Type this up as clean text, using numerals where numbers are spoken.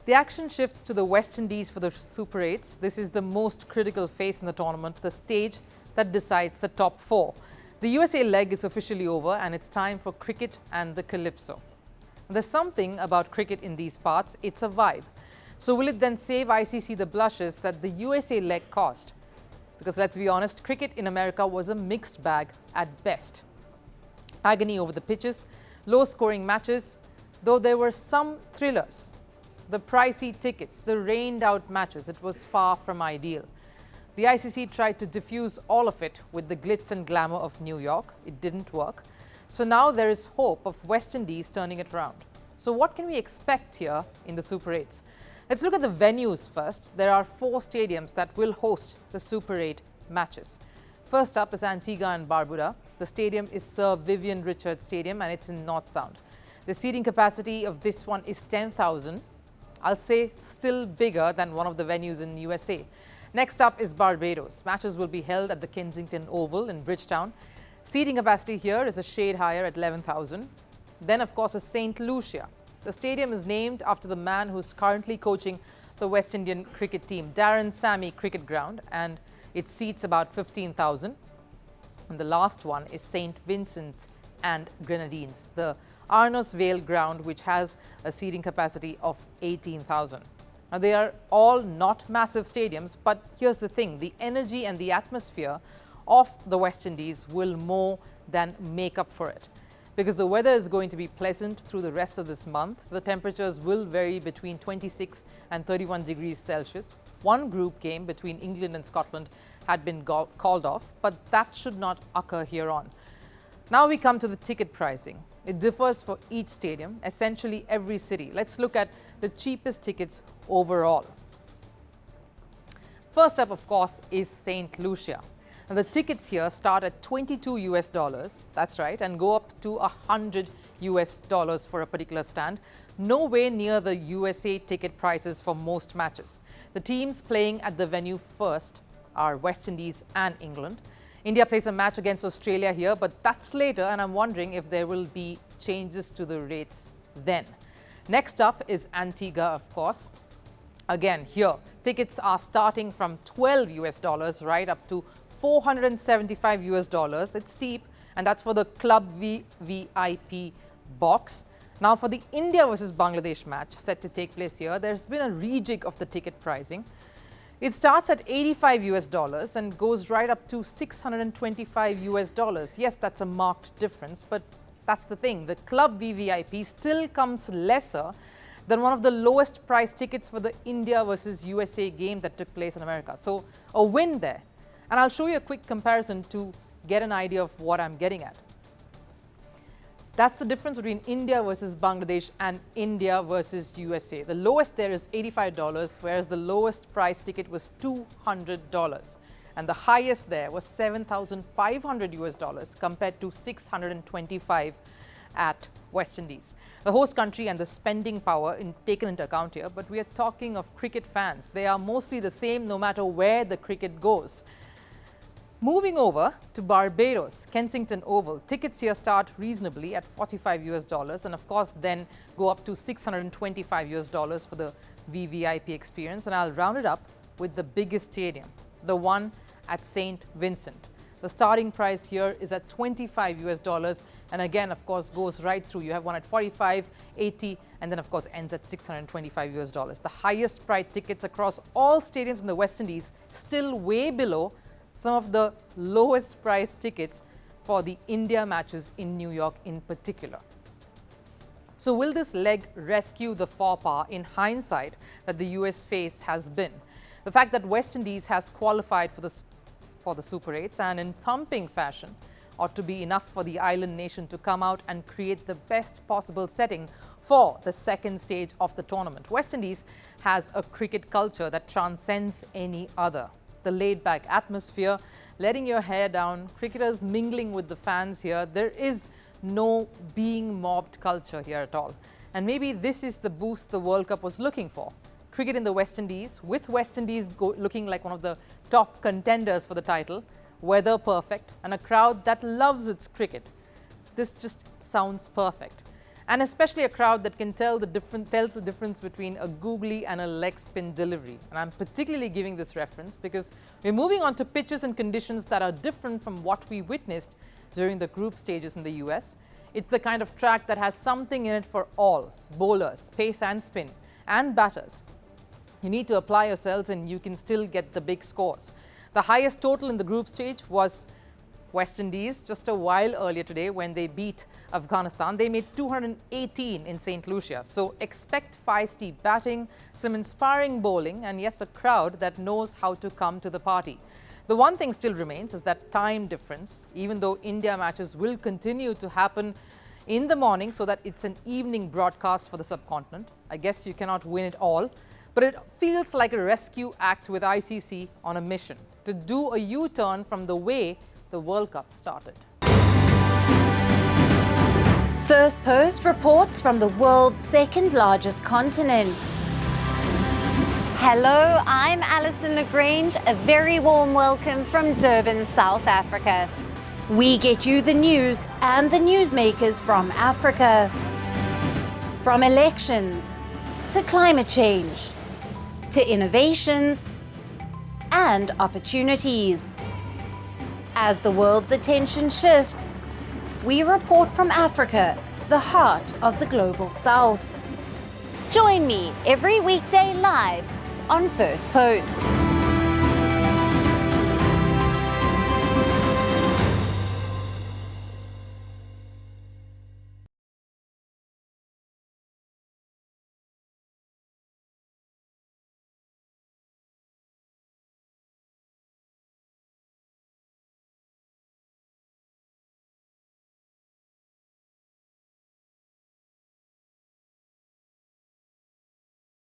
The action shifts to the West Indies for the Super 8s. This is the most critical phase in the tournament, the stage that decides the top 4. The USA leg is officially over and it's time for cricket and the calypso. There's something about cricket in these parts, it's a vibe. So will it then save ICC the blushes that the USA leg caused? Because let's be honest, cricket in America was a mixed bag at best. Agony over the pitches, low-scoring matches, though there were some thrillers. The pricey tickets, the rained-out matches, it was far from ideal. The ICC tried to diffuse all of it with the glitz and glamour of New York. It didn't work. So now there is hope of West Indies turning it around. So what can we expect here in the Super 8s? Let's look at the venues first. There are 4 stadiums that will host the Super 8 matches. First up is Antigua and Barbuda. The stadium is Sir Vivian Richards Stadium and it's in North Sound. The seating capacity of this one is 10,000. I'll say still bigger than one of the venues in USA. Next up is Barbados. Matches will be held at the Kensington Oval in Bridgetown. Seating capacity here is a shade higher at 11,000. Then, of course, is St. Lucia. The stadium is named after the man who's currently coaching the West Indian cricket team, Darren Sammy Cricket Ground, and it seats about 15,000. And the last one is St. Vincent and Grenadines, the Arnos Vale ground, which has a seating capacity of 18,000. Now, they are all not massive stadiums, but here's the thing, the energy and the atmosphere of the West Indies will more than make up for it. Because the weather is going to be pleasant through the rest of this month. The temperatures will vary between 26 and 31 degrees Celsius. One group game between England and Scotland had been called off, but that should not occur here on. Now we come to the ticket pricing. It differs for each stadium, essentially every city. Let's look at the cheapest tickets overall. First up, of course, is St. Lucia. And the tickets here start at $22 US, that's right, and go up to $100 US for a particular stand. Nowhere near the USA ticket prices for most matches. The teams playing at the venue first are West Indies and England. India plays a match against Australia here, but that's later, and I'm wondering if there will be changes to the rates then. Next up is Antigua, of course. Again, here, tickets are starting from $12 US right up to $475 US. It's steep, and that's for the Club VVIP box. Now, for the India versus Bangladesh match set to take place here, there's been a rejig of the ticket pricing. It starts at $85 US and goes right up to $625 US. Yes, that's a marked difference, but that's the thing. The Club VVIP still comes lesser than one of the lowest price tickets for the India versus USA game that took place in America. So a win there. And I'll show you a quick comparison to get an idea of what I'm getting at. That's the difference between India versus Bangladesh and India versus USA. The lowest there is $85, whereas the lowest price ticket was $200. And the highest there was $7,500 US compared to $625 at West Indies. The host country and the spending power taken into account here, but we are talking of cricket fans. They are mostly the same no matter where the cricket goes. Moving over to Barbados, Kensington Oval, tickets here start reasonably at $45 US and of course then go up to $625 US for the VVIP experience. And I'll round it up with the biggest stadium, the one at St. Vincent. The starting price here is at $25 US and again, of course, goes right through. You have one at 45, 80, and then of course ends at $625 US. The highest price tickets across all stadiums in the West Indies, still way below some of the lowest price tickets for the India matches in New York in particular. So will this leg rescue the faux pas in hindsight that the US face has been? The fact that West Indies has qualified for the Super 8s and in thumping fashion ought to be enough for the island nation to come out and create the best possible setting for the second stage of the tournament. West Indies has a cricket culture that transcends any other. The laid-back atmosphere, letting your hair down, cricketers mingling with the fans here. There is no being mobbed culture here at all. And maybe this is the boost the World Cup was looking for. Cricket in the West Indies, with West Indies looking like one of the top contenders for the title, weather perfect, and a crowd that loves its cricket. This just sounds perfect. and especially a crowd that can tells the difference between a googly and a leg spin delivery. And I'm particularly giving this reference because we're moving on to pitches and conditions that are different from what we witnessed during the group stages in the US. It's the kind of track that has something in it for all: bowlers, pace and spin, and batters. You need to apply yourselves and you can still get the big scores. The highest total in the group stage was West Indies just a while earlier today when they beat Afghanistan. They made 218 in St. Lucia. So expect feisty batting, some inspiring bowling, and yes, a crowd that knows how to come to the party. The one thing still remains is that time difference, even though India matches will continue to happen in the morning so that it's an evening broadcast for the subcontinent. I guess you cannot win it all, but it feels like a rescue act with ICC on a mission to do a U-turn from the way the World Cup started. Firstpost reports from the world's second largest continent. Hello, I'm Alison Lagrange. A very warm welcome from Durban, South Africa. We get you the news and the newsmakers from Africa. From elections to climate change to innovations and opportunities. As the world's attention shifts, we report from Africa, the heart of the global South. Join me every weekday live on Firstpost.